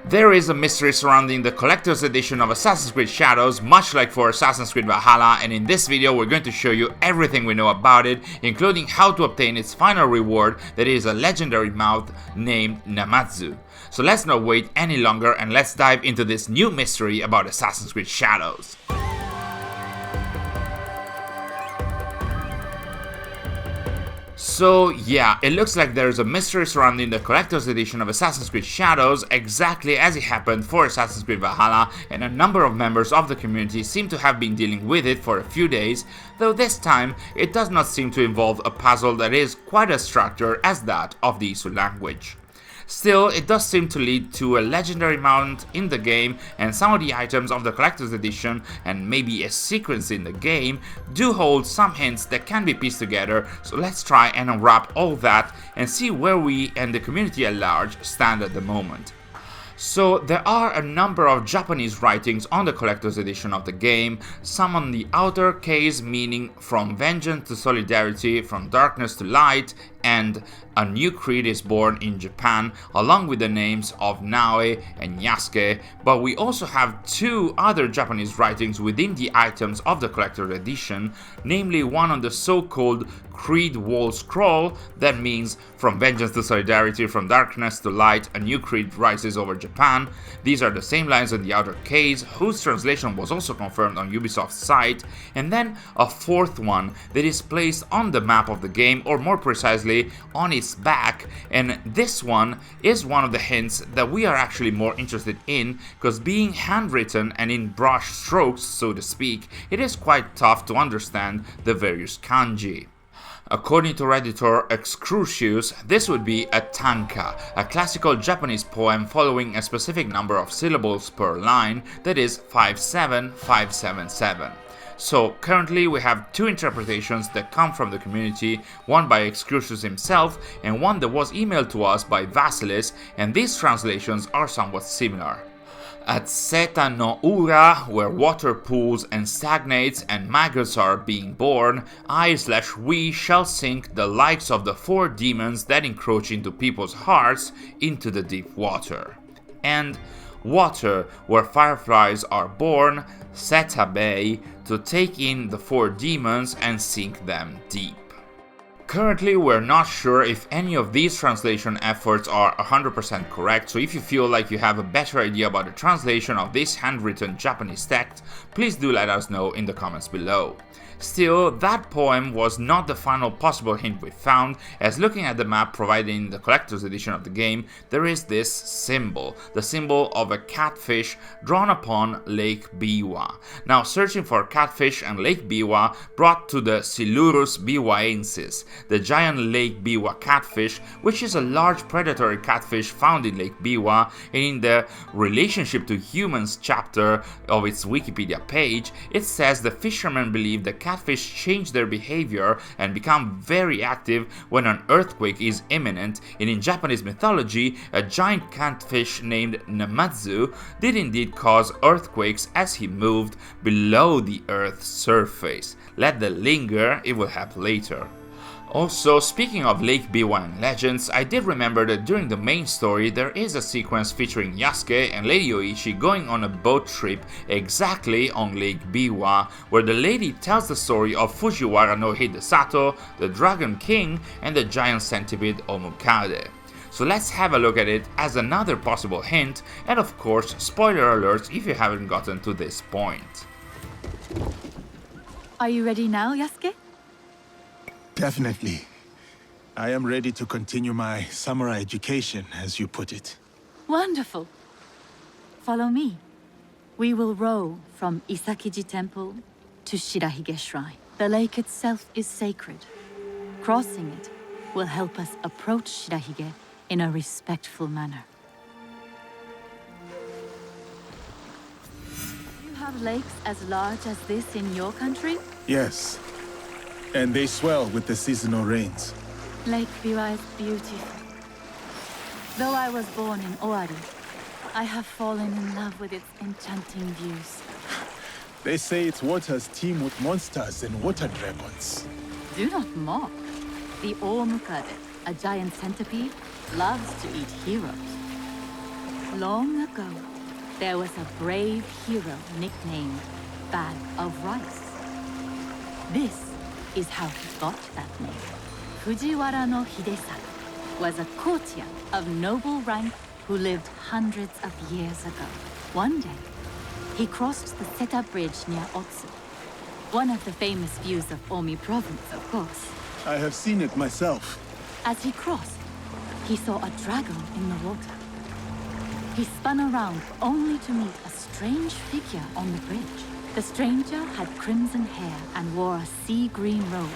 There is a mystery surrounding the collector's edition of Assassin's Creed Shadows, much like for Assassin's Creed Valhalla, and in this video we're going to show you everything we know about it, including how to obtain its final reward, that is a legendary mouth named Namazu. So let's not wait any longer and let's dive into this new mystery about Assassin's Creed Shadows. So yeah, it looks like there is a mystery surrounding the collector's edition of Assassin's Creed Shadows, exactly as it happened for Assassin's Creed Valhalla, and a number of members of the community seem to have been dealing with it for a few days, though this time it does not seem to involve a puzzle that is quite as structured as that of the Isu language. Still, it does seem to lead to a legendary mount in the game, and some of the items of the collector's edition, and maybe a sequence in the game, do hold some hints that can be pieced together, so let's try and unwrap all that and see where we and the community at large stand at the moment. So there are a number of Japanese writings on the collector's edition of the game, some on the outer case meaning from vengeance to solidarity, from darkness to light, and a new creed is born in Japan, along with the names of Naoe and Yasuke, but we also have two other Japanese writings within the items of the collector's edition, namely one on the so-called Creed Wall Scroll, that means from vengeance to solidarity, from darkness to light, a new creed rises over Japan. These are the same lines in the outer case, whose translation was also confirmed on Ubisoft's site, and then a fourth one that is placed on the map of the game, or more precisely on its back, and this one is one of the hints that we are actually more interested in, because being handwritten and in brush strokes, so to speak, it is quite tough to understand the various kanji. According to Redditor Excrucius, this would be a tanka, a classical Japanese poem following a specific number of syllables per line, that is 57577. So currently we have two interpretations that come from the community, one by Excrucius himself and one that was emailed to us by Vasilis, and these translations are somewhat similar. At Seta no Ura, where water pools and stagnates and maggots are being born, I/we shall sink the likes of the four demons that encroach into people's hearts into the deep water. And water, where fireflies are born, Seta Bay, to take in the four demons and sink them deep. Currently, we're not sure if any of these translation efforts are 100% correct, so if you feel like you have a better idea about the translation of this handwritten Japanese text, please do let us know in the comments below. Still, that poem was not the final possible hint we found, as looking at the map provided in the collector's edition of the game, there is this symbol, the symbol of a catfish drawn upon Lake Biwa. Now, searching for catfish and Lake Biwa brought to the Silurus biwaensis, the giant Lake Biwa catfish, which is a large predatory catfish found in Lake Biwa, and in the relationship to humans chapter of its Wikipedia page, it says the fishermen believe the catfish change their behavior and become very active when an earthquake is imminent, and in Japanese mythology, a giant catfish named Namazu did indeed cause earthquakes as he moved below the Earth's surface. Let that linger, it will happen later. Also, speaking of Lake Biwa and legends, I did remember that during the main story there is a sequence featuring Yasuke and Lady Oichi going on a boat trip exactly on Lake Biwa, where the lady tells the story of Fujiwara no Hidesato, the Dragon King, and the giant centipede Omukade. So let's have a look at it as another possible hint, and of course, spoiler alerts if you haven't gotten to this point. Are you ready now, Yasuke? Definitely. I am ready to continue my samurai education, as you put it. Wonderful. Follow me. We will row from Isakiji Temple to Shirahige Shrine. The lake itself is sacred. Crossing it will help us approach Shirahige in a respectful manner. Do you have lakes as large as this in your country? Yes. And they swell with the seasonal rains. Lake Biwa is beautiful. Though I was born in Owari, I have fallen in love with its enchanting views. They say its waters teem with monsters and water dragons. Do not mock. The Omukade, a giant centipede, loves to eat heroes. Long ago, there was a brave hero nicknamed Bag of Rice. This is how he got that name. Fujiwara no Hidesato was a courtier of noble rank who lived hundreds of years ago. One day, he crossed the Seta Bridge near Otsu, one of the famous views of Omi province, of course. I have seen it myself. As he crossed, he saw a dragon in the water. He spun around only to meet a strange figure on the bridge. The stranger had crimson hair and wore a sea green robe.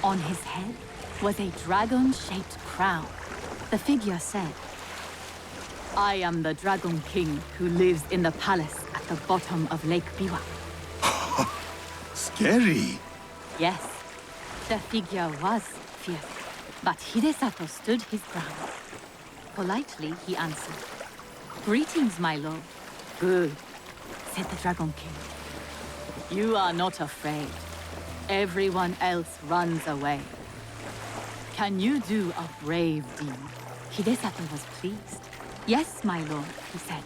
On his head was a dragon-shaped crown. The figure said, "I am the Dragon King who lives in the palace at the bottom of Lake Biwa." Scary. Yes, the figure was fierce, but Hidesato stood his ground. Politely, he answered, "Greetings, my lord." "Good," said the Dragon King. "You are not afraid. Everyone else runs away. Can you do a brave deed?" Hidesato was pleased. "Yes, my lord," he said.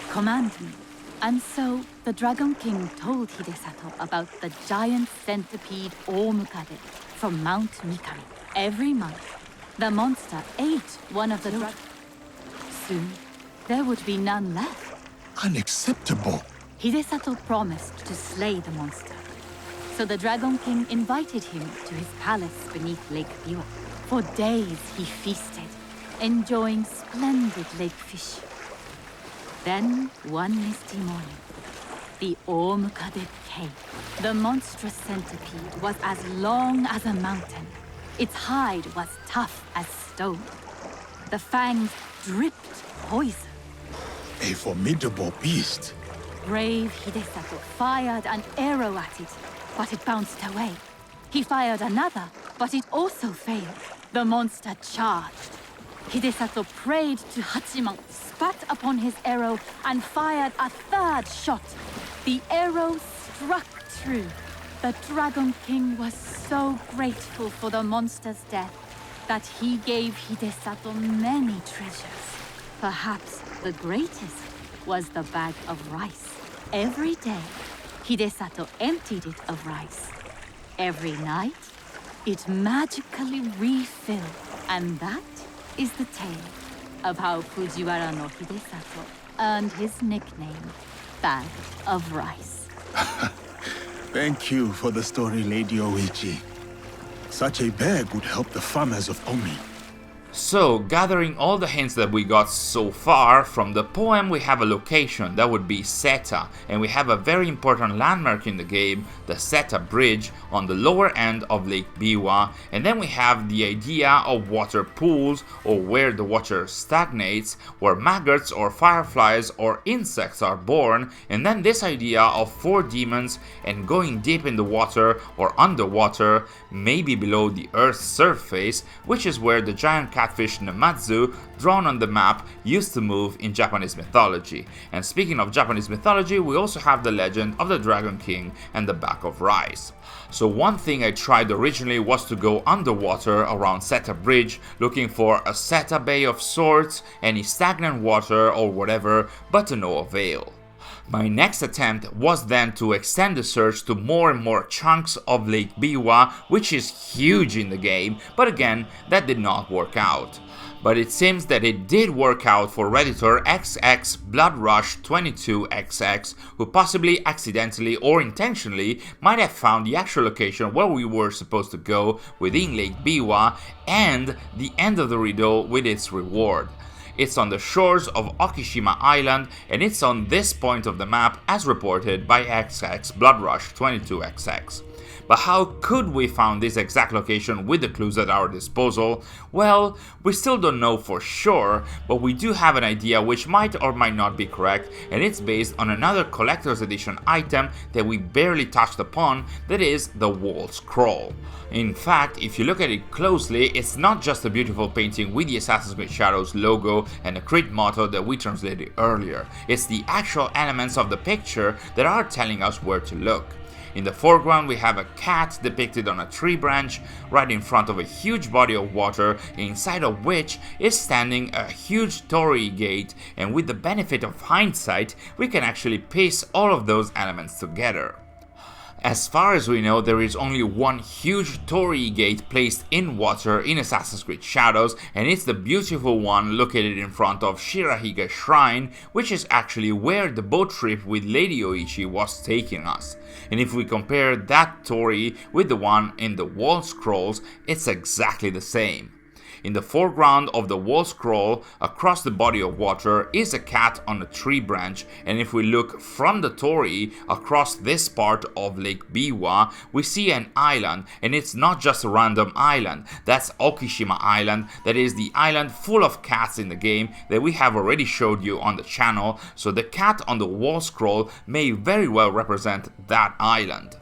"Command me." And so the Dragon King told Hidesato about the giant centipede Omukade from Mount Mikami. Every month, the monster ate one of the dragons. Soon, there would be none left. Unacceptable. Hidesato promised to slay the monster. So the Dragon King invited him to his palace beneath Lake Biwa. For days he feasted, enjoying splendid lake fish. Then, one misty morning, the Omukade came. The monstrous centipede was as long as a mountain. Its hide was tough as stone. The fangs dripped poison. A formidable beast. Brave Hidesato fired an arrow at it, but it bounced away. He fired another, but it also failed. The monster charged. Hidesato prayed to Hachiman, spat upon his arrow, and fired a third shot. The arrow struck true. The Dragon King was so grateful for the monster's death that he gave Hidesato many treasures. Perhaps the greatest was the bag of rice. Every day, Hidesato emptied it of rice. Every night, it magically refilled. And that is the tale of how Fujiwara no Hidesato earned his nickname, Bag of Rice. Thank you for the story, Lady Oichi. Such a bag would help the farmers of Omi. So, gathering all the hints that we got so far, from the poem we have a location, that would be Seta, and we have a very important landmark in the game, the Seta Bridge, on the lower end of Lake Biwa, and then we have the idea of water pools, or where the water stagnates, where maggots or fireflies or insects are born, and then this idea of 4 demons and going deep in the water or underwater, maybe below the Earth's surface, which is where the giant catfish Namazu, drawn on the map, used to move in Japanese mythology. And speaking of Japanese mythology, we also have the legend of the Dragon King and the bag of rice. So one thing I tried originally was to go underwater around Seta Bridge, looking for a Seta Bay of sorts, any stagnant water or whatever, but to no avail. My next attempt was then to extend the search to more and more chunks of Lake Biwa, which is huge in the game, but again, that did not work out. But it seems that it did work out for Redditor XXBloodRush22XX, who possibly accidentally or intentionally might have found the actual location where we were supposed to go within Lake Biwa and the end of the riddle with its reward. It's on the shores of Okishima Island, and it's on this point of the map as reported by XXBloodRush22XX. But how could we find this exact location with the clues at our disposal? Well, we still don't know for sure, but we do have an idea which might or might not be correct, and it's based on another collector's edition item that we barely touched upon, that is the wall scroll. In fact, if you look at it closely, it's not just a beautiful painting with the Assassin's Creed Shadows logo and the Creed motto that we translated earlier, it's the actual elements of the picture that are telling us where to look. In the foreground we have a cat depicted on a tree branch right in front of a huge body of water, inside of which is standing a huge torii gate, and with the benefit of hindsight we can actually piece all of those elements together. As far as we know, there is only one huge torii gate placed in water in Assassin's Creed Shadows, and it's the beautiful one located in front of Shirahige Shrine, which is actually where the boat trip with Lady Oichi was taking us. And if we compare that torii with the one in the wall scrolls, it's exactly the same. In the foreground of the wall scroll, across the body of water, is a cat on a tree branch, and if we look from the torii across this part of Lake Biwa, we see an island, and it's not just a random island. That's Okishima Island, that is the island full of cats in the game that we have already showed you on the channel, so the cat on the wall scroll may very well represent that island.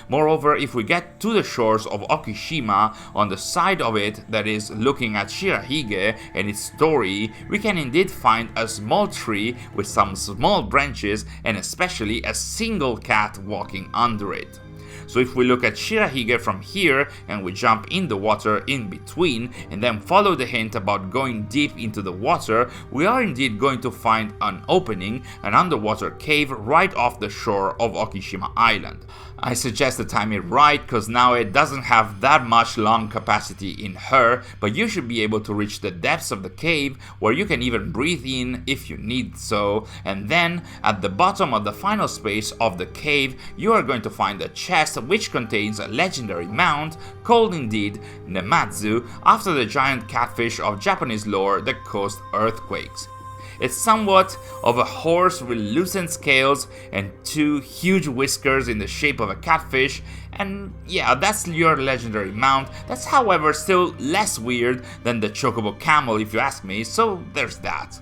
Moreover, if we get to the shores of Okishima, on the side of it that is looking at Shirahige and its story, we can indeed find a small tree with some small branches and especially a single cat walking under it. So if we look at Shirahige from here and we jump in the water in between and then follow the hint about going deep into the water, we are indeed going to find an opening, an underwater cave right off the shore of Okishima Island. I suggest to time it right, because now it doesn't have that much lung capacity in her, but you should be able to reach the depths of the cave where you can even breathe in if you need so, and then at the bottom of the final space of the cave you are going to find a chest which contains a legendary mount called indeed Namazu, after the giant catfish of Japanese lore that caused earthquakes. It's somewhat of a horse with loosened scales and two huge whiskers in the shape of a catfish, and yeah, that's your legendary mount. That's however still less weird than the chocobo camel if you ask me, so there's that.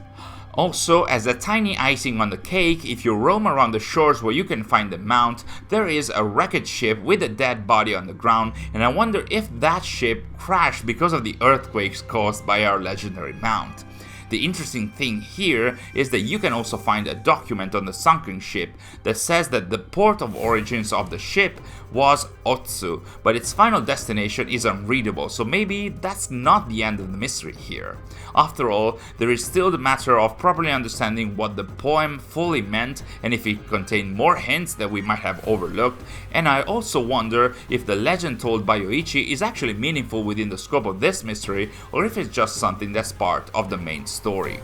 Also, as a tiny icing on the cake, if you roam around the shores where you can find the mount, there is a wrecked ship with a dead body on the ground, and I wonder if that ship crashed because of the earthquakes caused by our legendary mount. The interesting thing here is that you can also find a document on the sunken ship that says that the port of origins of the ship was Otsu, but its final destination is unreadable, so maybe that's not the end of the mystery here. After all, there is still the matter of properly understanding what the poem fully meant and if it contained more hints that we might have overlooked, and I also wonder if the legend told by Yoichi is actually meaningful within the scope of this mystery, or if it's just something that's part of the main story.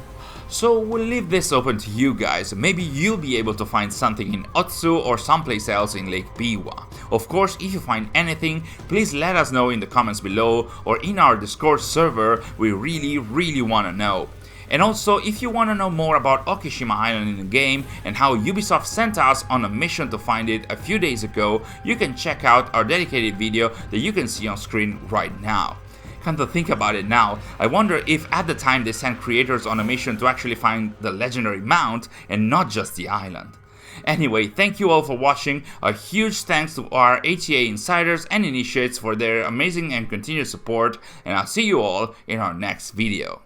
So we'll leave this open to you guys. Maybe you'll be able to find something in Otsu or someplace else in Lake Biwa. Of course, if you find anything, please let us know in the comments below or in our Discord server. We really want to know. And also, if you want to know more about Okishima Island in the game and how Ubisoft sent us on a mission to find it a few days ago, you can check out our dedicated video that you can see on screen right now. Come to think about it now, I wonder if at the time they sent creators on a mission to actually find the legendary mount and not just the island. Anyway, thank you all for watching. A huge thanks to our ATA insiders and initiates for their amazing and continued support, and I'll see you all in our next video.